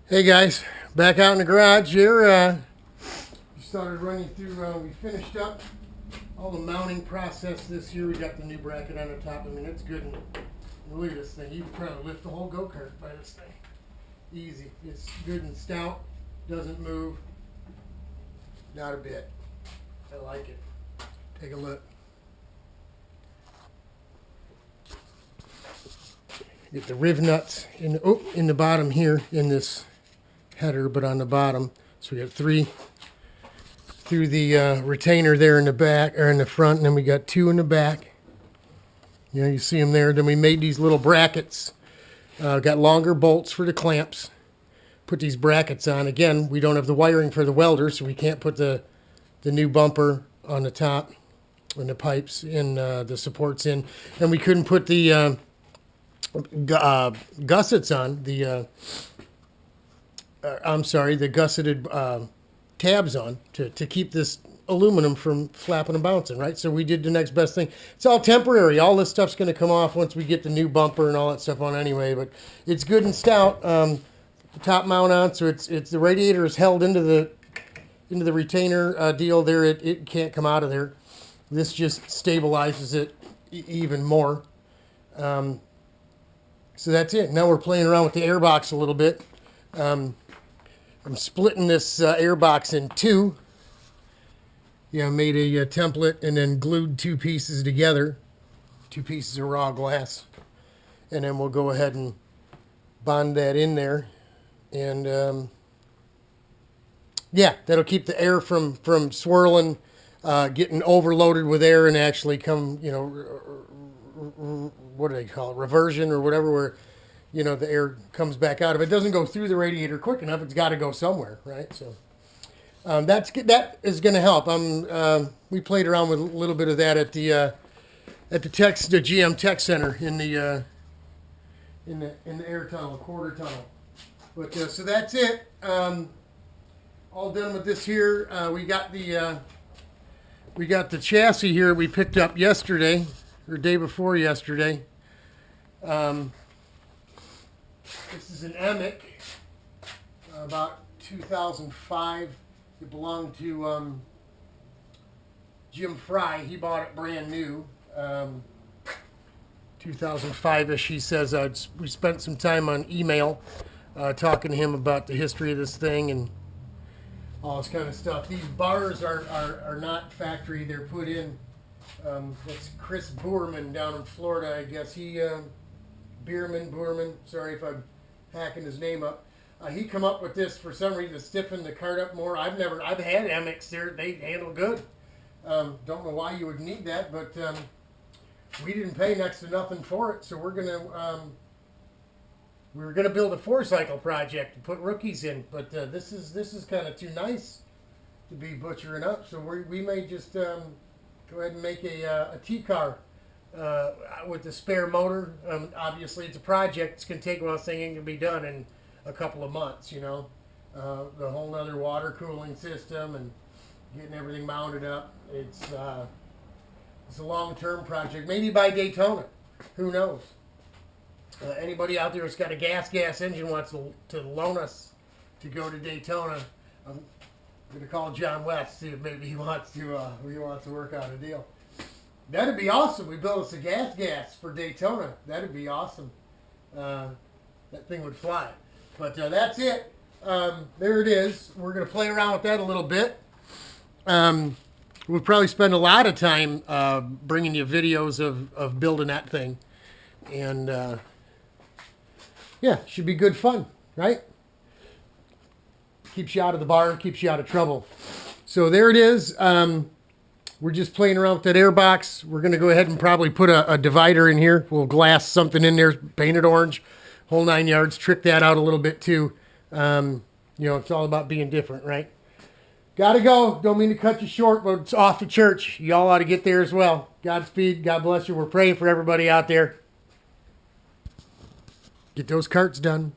Hey guys, back out in the garage here. We started running through, we finished up all the mounting process this year. We got the new bracket on the top. I mean, it's good. And look at this thing. You can probably lift the whole go-kart by this thing. Easy. It's good and stout. Doesn't move. Not a bit. I like it. Take a look. Get the riv nuts in the bottom here in this header, but on the bottom. So we got three through the retainer there in the back or in the front, and then we got two in the back. You know, you see them there. Then we made these little brackets. Got longer bolts for the clamps. Put these brackets on. Again, we don't have the wiring for the welder, so we can't put the new bumper on the top and the pipes in the supports in, and we couldn't put the gussets on the. The gusseted tabs on to keep this aluminum from flapping and bouncing, right? So we did the next best thing. It's all temporary. All this stuff's going to come off once we get the new bumper and all that stuff on anyway, but it's good and stout. Top mount on, so it's the radiator is held into the retainer deal there. It can't come out of there. This just stabilizes it even more. So that's it. Now we're playing around with the airbox a little bit. I'm splitting this airbox in two. Yeah, I made a template and then glued two pieces together. Two pieces of raw glass. And then we'll go ahead and bond that in there. And yeah, that'll keep the air from swirling, getting overloaded with air and actually come, you know, what do they call it? Reversion or whatever, where you know, the air comes back out. If it doesn't go through the radiator quick enough, it's got to go somewhere, right? So that is going to help. We played around with a little bit of that at the GM Tech Center in the air tunnel, quarter tunnel. But so that's it. All done with this here. We got the chassis here we picked up yesterday or day before yesterday. This is an Emic, about 2005. It belonged to Jim Fry. He bought it brand new, 2005-ish. He says we spent some time on email talking to him about the history of this thing and all this kind of stuff. These bars are not factory. They're put in. That's Chris Boorman down in Florida, I guess. He Boorman. Sorry if I'm hacking his name up. He come up with this for some reason to stiffen the cart up more. I've had Emics there. They handle good. Don't know why you would need that, but we didn't pay next to nothing for it. So we were gonna build a 4-cycle project to put rookies in, but this is kind of too nice to be butchering up. So we may just go ahead and make a T-car. With the spare motor. Obviously it's a project. It's going to take a while. This thing ain't going to be done in a couple of months, you know. The whole other water cooling system and getting everything mounted up. It's a long-term project. Maybe by Daytona. Who knows? Anybody out there that's got a gas engine wants to loan us to go to Daytona, I'm going to call John West, see if maybe he wants to work out a deal. That'd be awesome. We built us a gas for Daytona. That'd be awesome. That thing would fly. But that's it. There it is. We're going to play around with that a little bit. We'll probably spend a lot of time bringing you videos of building that thing. And yeah, should be good fun, right? Keeps you out of the barn, keeps you out of trouble. So there it is. We're just playing around with that airbox. We're going to go ahead and probably put a divider in here. We'll glass something in there, paint it orange, whole 9 yards, trick that out a little bit too. You know, it's all about being different, right? Gotta go. Don't mean to cut you short, but it's off to church. Y'all ought to get there as well. Godspeed. God bless you. We're praying for everybody out there. Get those carts done.